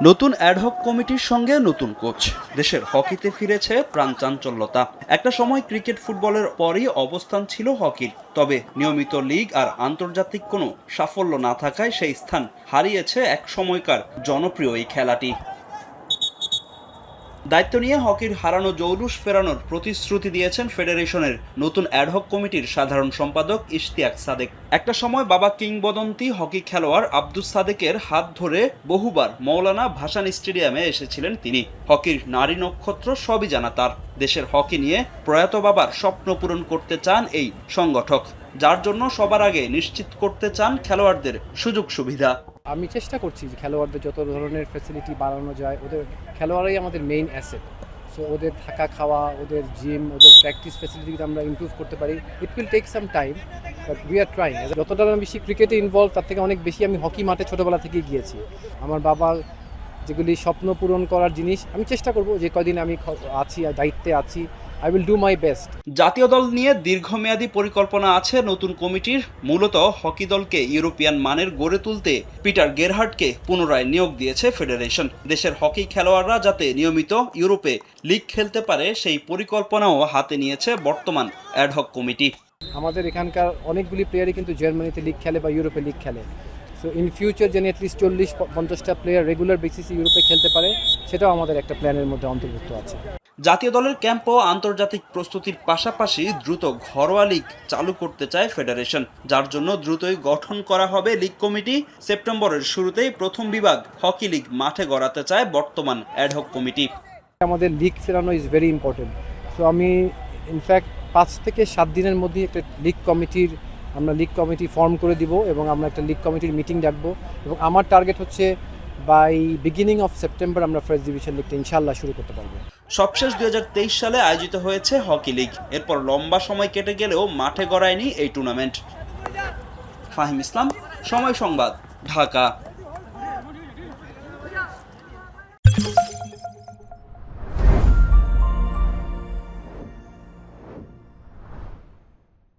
নতুন অ্যাডহক কমিটির সঙ্গে নতুন কোচ, দেশের হকিতে ফিরেছে প্রাণচাঞ্চল্যতা। একটা সময় ক্রিকেট ফুটবলের পরই অবস্থান ছিল হকির, তবে নিয়মিত লিগ আর আন্তর্জাতিক কোনো সাফল্য না থাকায় সেই স্থান হারিয়েছে এক সময়কার জনপ্রিয় এই খেলাটি। দায়িত্ব নিয়ে হকির হারানো জৌলুস ফেরানোর প্রতিশ্রুতি দিয়েছেন ফেডারেশনের নতুন অ্যাডহক কমিটির সাধারণ সম্পাদক ইশতিয়াক সাদেক। একটা সময় বাবা কিংবদন্তি হকি খেলোয়াড় আব্দুস সাদেকের হাত ধরে বহুবার মৌলানা ভাসানী স্টেডিয়ামে এসেছিলেন তিনি। হকির নারী নক্ষত্র সবই জানা তার। দেশের হকি নিয়ে প্রয়াত বাবার স্বপ্ন পূরণ করতে চান এই সংগঠক, যার জন্য সবার আগে নিশ্চিত করতে চান খেলোয়াড়দের সুযোগ সুবিধা। আমি চেষ্টা করছি যে খেলোয়াড়দের যত ধরনের ফ্যাসিলিটি বাড়ানো যায়। ওদের খেলোয়াড়রাই আমাদের মেইন অ্যাসেট। সো ওদের থাকা খাওয়া, ওদের জিম, ওদের প্র্যাকটিস ফ্যাসিলিটি আমরা ইমপ্রুভ করতে পারি। It will take some time, but we are trying. যতটা আমি বেশি ক্রিকেটে ইনভলভ, তার থেকে অনেক বেশি আমি হকি মাঠে ছোটোবেলা থেকেই গিয়েছি। আমার বাবার যেগুলি স্বপ্ন পূরণ করার জিনিস, আমি চেষ্টা করব যে কদিন আমি আছি আর দায়িত্বে আছি, I will do my best. জাতীয় দল নিয়ে দীর্ঘমেয়াদী পরিকল্পনা আছে নতুন কমিটির। মূলত হকি দলকে ইউরোপিয়ান মানের গড়ে তুলতে পিটার গেরহার্ডকে পুনরায় নিয়োগ দিয়েছে ফেডারেশন। দেশের হকি খেলোয়াড়রা যাতে নিয়মিত ইউরোপে লিগ খেলতে পারে, সেই পরিকল্পনাও হাতে নিয়েছে বর্তমান অ্যাডহক কমিটি। আমাদের এখানকার অনেকগুলি প্লেয়ারই কিন্তু জার্মানিতে লিগ খেলে বা ইউরোপে লিগ খেলে। সো ইন ফিউচার যেন অ্যাটলিস্ট 40-50টা প্লেয়ার রেগুলার বেসিসে ইউরোপে খেলতে পারে, সেটাও আমাদের একটা প্ল্যানের মধ্যে অন্তর্ভুক্ত আছে। জাতীয় দলের ক্যাম্প ও আন্তর্জাতিক প্রস্তুতির পাশাপাশি দ্রুত ঘরোয়া লিগ চালু করতে চায় ফেডারেশন, যার জন্য দ্রুতই গঠন করা হবে লিগ কমিটি। সেপ্টেম্বরের শুরুতেই প্রথম বিভাগ হকি লিগ মাঠে গড়াতে চায় বর্তমান অ্যাডহক কমিটি। আমাদের লিগ ফেরানো ইজ ভেরি ইম্পর্টেন্ট। সো আমি ইনফ্যাক্ট 5 থেকে 7 দিনের মধ্যে একটা আমরা লিগ কমিটি ফর্ম করে দিব এবং আমরা একটা লিগ কমিটির মিটিং ডাকবো এবং আমার টার্গেট হচ্ছে বাই বিগিনিং অফ সেপ্টেম্বর আমরা ফার্স্ট ডিভিশন লিগটা ইনশাআল্লাহ শুরু করতে পারবো। সবশেষ 2023 সালে আয়োজিত হয়েছে হকি লিগ। এরপর লম্বা সময় কেটে গেলেও মাঠে গড়ায়নি এই টুর্নামেন্ট। ফাহিম ইসলাম, সময় সংবাদ, ঢাকা।